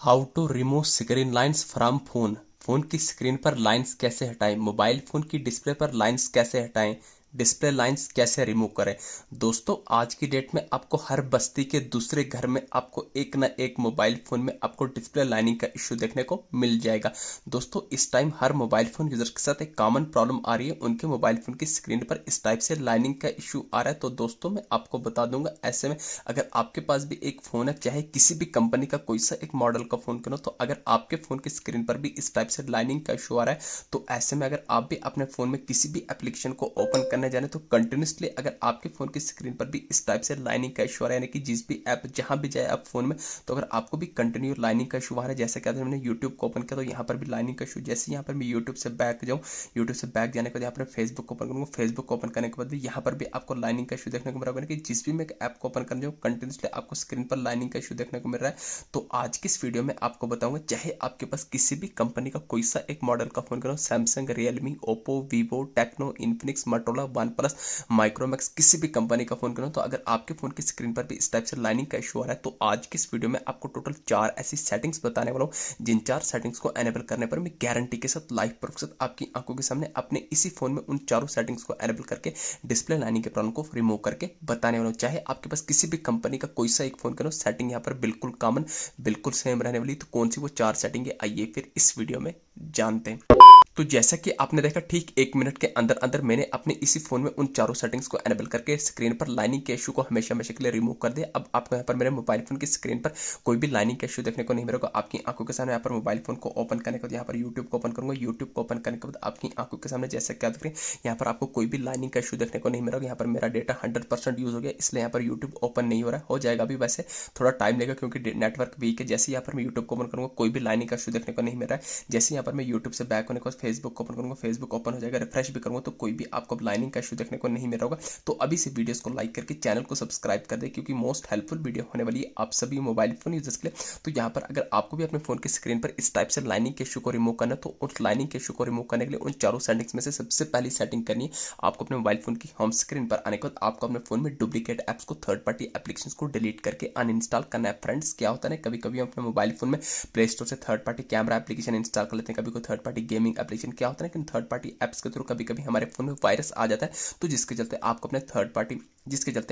How to remove screen lines from phone. Phone की screen पर lines कैसे हटाएं, मोबाइल फोन की डिस्प्ले पर लाइंस कैसे हटाएं, डिस्प्ले लाइंस कैसे रिमूव करें। दोस्तों आज की डेट में आपको हर बस्ती के दूसरे घर में आपको एक ना एक मोबाइल फोन में आपको डिस्प्ले लाइनिंग का इश्यू देखने को मिल जाएगा। दोस्तों इस टाइम हर मोबाइल फोन यूजर के साथ एक कॉमन प्रॉब्लम आ रही है, उनके मोबाइल फोन की स्क्रीन पर इस टाइप से लाइनिंग का इश्यू आ रहा है। तो दोस्तों मैं आपको बता दूंगा, ऐसे में अगर आपके पास भी एक फोन है, चाहे किसी भी कंपनी का कोई सा एक मॉडल का फोन क्यों, तो अगर आपके फोन की स्क्रीन पर भी इस टाइप से लाइनिंग का इशू आ रहा है, तो ऐसे में अगर आप भी अपने फोन में किसी भी एप्लीकेशन को ओपन करने जाने तो कंटिन्यूसली अगर आपके फोन की स्क्रीन पर भी इस टाइप से लाइनिंग का इशू आ रहा है, यानी कि जिस भी ऐप जहां भी जाए आप फोन में, तो अगर आपको भी कंटिन्यू लाइनिंग का इशू आ रहा है, जैसे क्या मैंने यूट्यूब को ओपन किया तो यहाँ पर भी लाइनिंग का इशू, जैसे यहाँ पर मैं यूट्यूब से बैक जाऊँ, यूट्यूब से बैक जाने के बाद यहाँ पर फेसबुक को ओपन करूंगा, फेसबुक को ओपन करने के बाद भी यहाँ पर भी आपको लाइनिंग का इशू देखने को मिल रहा है कि जिस भी मैं ऐप को ओपन करने जाऊँ कंटिन्यूसली आपको स्क्रीन पर लाइनिंग का इशू देखने को मिल रहा है। तो आज की इस वीडियो में आपको बताऊंगा, चाहे आपके पास किसी भी कंपनी का कोई सा एक मॉडल का फोन करो, Samsung, Realme, Oppo, Vivo, Tecno, Infinix, Motorola, OnePlus, Micromax, किसी भी कंपनी का फोन करो, तो अगर आपके फोन की स्क्रीन पर भी इस टाइप से लाइनिंग का इशू आ रहा है, तो आज की इस वीडियो में आपको टोटल 4 ऐसी सेटिंग्स बताने वाला हूं, जिन 4 सेटिंग्स को एनेबल करने पर मैं गारंटी के साथ लाइव प्रूफ के साथ आपकी आंखों के सामने अपने इसी फोन में उन चारों सेटिंग्स को एनेबल करके डिस्प्ले लाइनिंग के प्रॉब्लम को रिमूव करके बताने वाला हूं। चाहे आपके पास किसी भी कंपनी का कोई सा एक फोन करो, सेटिंग यहाँ पर बिल्कुल कॉमन, बिल्कुल सेम रहने वाली। तो कौन सी वो 4 सेटिंग है, आइए फिर इस वीडियो में जानते हैं। तो जैसा कि आपने देखा, ठीक 1 मिनट के अंदर अंदर मैंने अपने इसी फोन में उन चारों सेटिंग्स को एनेबल करके स्क्रीन पर लाइनिंग के इशू को हमेशा हमेशा के लिए रिमूव कर दिया। अब आपको यहाँ पर मेरे मोबाइल फोन की स्क्रीन पर कोई भी लाइनिंग का इशू देखने को नहीं मिलेगा। आपकी आंखों के सामने यहाँ पर मोबाइल फोन को ओपन करने के बाद यहाँ पर यूट्यूब को ओपन करूंगा, यूट्यूब को ओपन करने के बाद आपकी आंखों के सामने जैसे क्या दिख रही है, यहाँ पर आपको कोई भी लाइनिंग का इशू देखने को नहीं मिलेगा। यहाँ पर मेरा डेटा 100% यूज हो गया, इसलिए यहाँ पर यूट्यूब ओपन नहीं हो रहा है, हो जाएगा अभी, वैसे थोड़ा टाइम लेगा क्योंकि नेटवर्क वीक है। जैसे यहाँ पर मैं यूट्यूब को ओपन करूंगा कोई भी लाइनिंग का इशू देखने को नहीं मिल रहा है। जैसे यहाँ पर मैं यूट्यूब से बैक होने के बाद फेसबुक को ओपन करूंगा, फेसबुक ओपन हो जाएगा, रिफ्रेश भी करूंगा तो कोई भी आपको लाइनिंग का इशू देखने को नहीं मिल रहा होगा। तो अभी से वीडियोस को लाइक करके चैनल को सब्सक्राइब कर दे, क्योंकि मोस्ट हेल्पफुल वीडियो होने वाली है आप सभी मोबाइल फोन यूजर्स के लिए। तो यहाँ पर अगर आपको भी अपने फोन की स्क्रीन पर इस टाइप से लाइनिंग के इशू को रिमूव करना है, तो उस लाइनिंग के इशू को रिमूव करने के लिए उन चारों सेटिंग्स में से सबसे पहली सेटिंग करनी है आपको अपने मोबाइल फोन की होम स्क्रीन पर आने के बाद आपको अपने फोन में डुप्लीकेट एप्स को, थर्ड पार्टी एप्लीकेशंस को डिलीट करके अनइंस्टॉल करना है। फ्रेंड्स क्या होता है ना, कभी कभी हम अपने मोबाइल फोन में प्ले स्टोर से third party camera application install कर लेते हैं, कभी कोई थर्ड पार्टी गेमिंग एप्लीकेशन, क्या होता है ना कि थर्ड पार्टी एप्स के थ्रू कभी कभी हमारे फोन में वायरस आ जाता है, तो जिसके चलते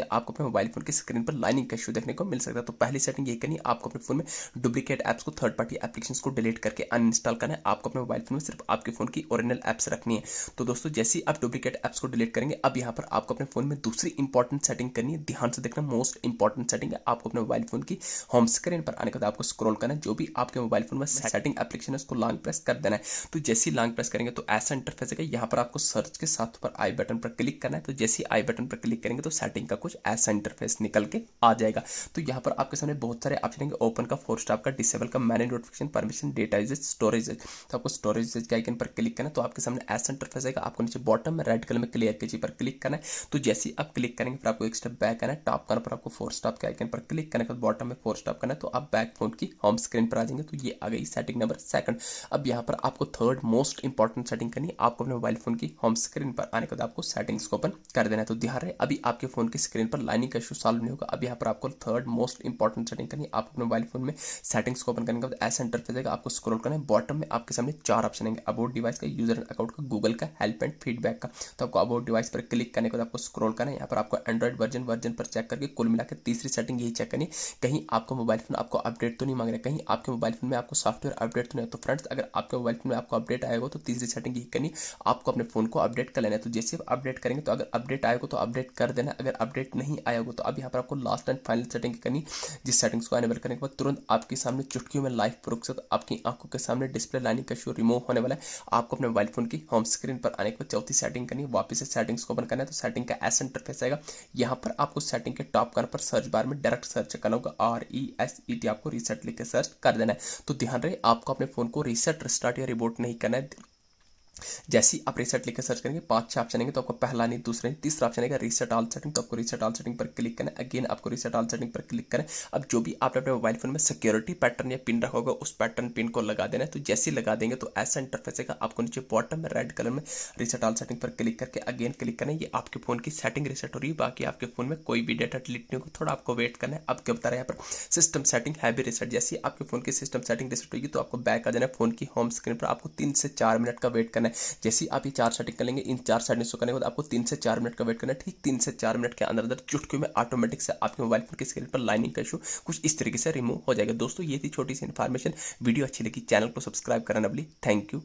आपको अपने मोबाइल फोन की स्क्रीन पर लाइनिंग का इशू देखने को मिल सकता है। तो पहली सेटिंग ये करनी है, आपको अपने फोन में डुप्लीकेट एप्स को, थर्ड पार्टी एप्लीकेशंस को डिलीट करके अनइंस्टॉल करना है। आपको अपने मोबाइल फोन में सिर्फ आपके फोन की ओरिजिनल एप्स रखनी है। तो दोस्तों जैसे ही आप डुप्लीकेट एप्स को डिलीट करेंगे, अब यहाँ पर आपको अपने फोन में दूसरी इंपॉर्टेंट सेटिंग करनी है, ध्यान से देखना, मोस्ट इंपॉर्टेंट सेटिंग है। आपको अपने मोबाइल फोन की होम स्क्रीन पर आने के बाद आपको स्क्रॉल करना है, जो भी आपके मोबाइल फोन में सेटिंग एप्लीकेशन है उसको लॉन्ग प्रेस कर देना है। तो जैसे ही लॉन्ग प्रेस करेंगे तो ऐसा इंटरफेस है, यहाँ पर आपको सर्च के साथ पर आई बटन पर क्लिक करना है। तो जैसे ही आई बटन पर क्लिक करेंगे तो सेटिंग का कुछ ऐसा इंटरफेस निकल के आ जाएगा। तो यहाँ पर आपके सामने बहुत सारे ऑप्शन होंगे, ओपन का, फोर स्टॉप का, डिसेबल का, manage notification, permission, data usage, storage. तो आपको स्टोरेज यूजेज के आइकन पर क्लिक करना है, तो आपके सामने ऐसा इंटरफेस आएगा। आपको नीचे बॉटम में रेड कलर में क्लियर कीजिए पर क्लिक करना है। तो जैसे ही आप क्लिक करेंगे फिर आपको एक स्टेप बैक आना है, टॉप करना पर आपको फोर स्टॉप के आइकन पर क्लिक करने के बाद बॉटम में फोर स्टॉप करना है, तो आप बैक फोन की होम स्क्रीन पर आ जाएंगे। तो ये आ गई सेटिंग नंबर सेकंड। अब यहाँ पर आपको थर्ड मोस्ट इंपॉर्टेंट सेटिंग करनी है, आपको अपने मोबाइल फोन की होम स्क्रीन पर आने के बाद आपको सेटिंग्स को ओपन कर देना है। तो ध्यान रहे, अभी आपके फोन की स्क्रीन पर लाइनिंग का इशू सॉल्व नहीं होगा। अब यहाँ पर आपको थर्ड मोस्ट इंपॉर्टेंट सेटिंग करनी है, आप अपने मोबाइल फोन में सेटिंग्स को ओपन करने के बाद ऐसा इंटरफेस आएगा, आपको स्क्रॉल करना है, बॉटम में आपके सामने 4 ऑप्शन आएंगे, अबाउट डिवाइस का, यूजर अकाउंट का, गूगल का, हेल्प एंड फीडबैक का। तो आपको अबाउट डिवाइस पर क्लिक करने के बाद आपको स्क्रॉल करना है, यहाँ पर आपको एंड्रॉइड वर्जन पर चेक करके कुल मिलाकर तीसरी सेटिंग यही चेक करनी है, कहीं आपको मोबाइल फोन आपको अपडेट तो नहीं मांग रहा, कहीं आपके मोबाइल फोन में आपको सॉफ्टवेयर अपडेट तो नहीं। तो फ्रेंड्स अगर आपके मोबाइल फोन में आपको अपडेट आएगा तो तीसरी सेटिंग यही करनी, आपको अपने फोन को अपडेट कर लेना है। तो जैसे आप अपडेट करेंगे तो अगर अपडेट आएगा तो अपडेट कर देना, अगर अपडेट नहीं आएगा तो अब यहाँ पर आपको लास्ट एंड फाइनल सेटिंग करनी, जिस सेटिंग्स को एनेबल करने के बाद तुरंत आपके सामने चुटकियों में लाइव प्रूफ के साथ आपकी आंखों के सामने डिस्प्ले लाइनिंग का इशू रिमूव होने वाला है। आपको अपने मोबाइल फोन की होम स्क्रीन पर आने के बाद चौथी सेटिंग करनी है, वापस से सेटिंग्स को ओपन करना है। तो सेटिंग का ऐसा इंटरफेस आएगा, यहाँ पर आपको सेटिंग के टॉप कार्नर पर सर्च बार में डायरेक्ट सर्च करना होगा, RESET, आपको रीसेट लिख के सर्च कर देना है। तो ध्यान रहे, आपको अपने फोन को रीसेट, रिस्टार्ट या रिबूट नहीं करना है। जैसे ही आप रीसेट लिखकर सर्च करेंगे 5-6 ऑप्शन आएंगे, तो आपको पहला नहीं, दूसरा नहीं, तीसरा ऑप्शन आएगा रीसेट ऑल सेटिंग, तो आपको रीसेट ऑल सेटिंग पर क्लिक करना है। अगेन आपको रीसेट ऑल सेटिंग पर क्लिक करें। अब जो भी आपने अपने मोबाइल फोन में सिक्योरिटी पैटर्न या पिन रखा होगा उस पैटर्न पिन को लगा देना है। तो जैसे ही लगा देंगे तो ऐसा इंटरफेस आएगा, आपको नीचे बॉटम में रेड कलर में रीसेट ऑल सेटिंग पर क्लिक करके अगेन क्लिक करना है। ये आपके फोन की सेटिंग रीसेट हो रही है, बाकी आपके फोन में कोई भी डेटा डिलीट नहीं होगा, थोड़ा आपको वेट करना है। अब क्या बता रहा है यहाँ पर सिस्टम सेटिंग हैवी रीसेट। जैसे ही आपके फोन की सिस्टम सेटिंग रीसेट होगी तो आपको बैक आ जाना है फोन की होम स्क्रीन पर। आपको 3 से 4 मिनट का वेट करना है। जैसे ही आप ये 4 सेटिंग कर लेंगे, इन 4 सेटिंग्स को करने के बाद आपको 3 से 4 मिनट का वेट करना है। ठीक 3 से 4 मिनट के अंदर अंदर चुटकियों में ऑटोमेटिक से आपके मोबाइल फोन की स्क्रीन पर लाइनिंग का इशू कुछ इस तरीके से रिमूव हो जाएगा। दोस्तों ये थी छोटी सी इन्फॉर्मेशन। वीडियो अच्छी लगी, चैनल को सब्सक्राइब करना ना भूलिए। Thank you.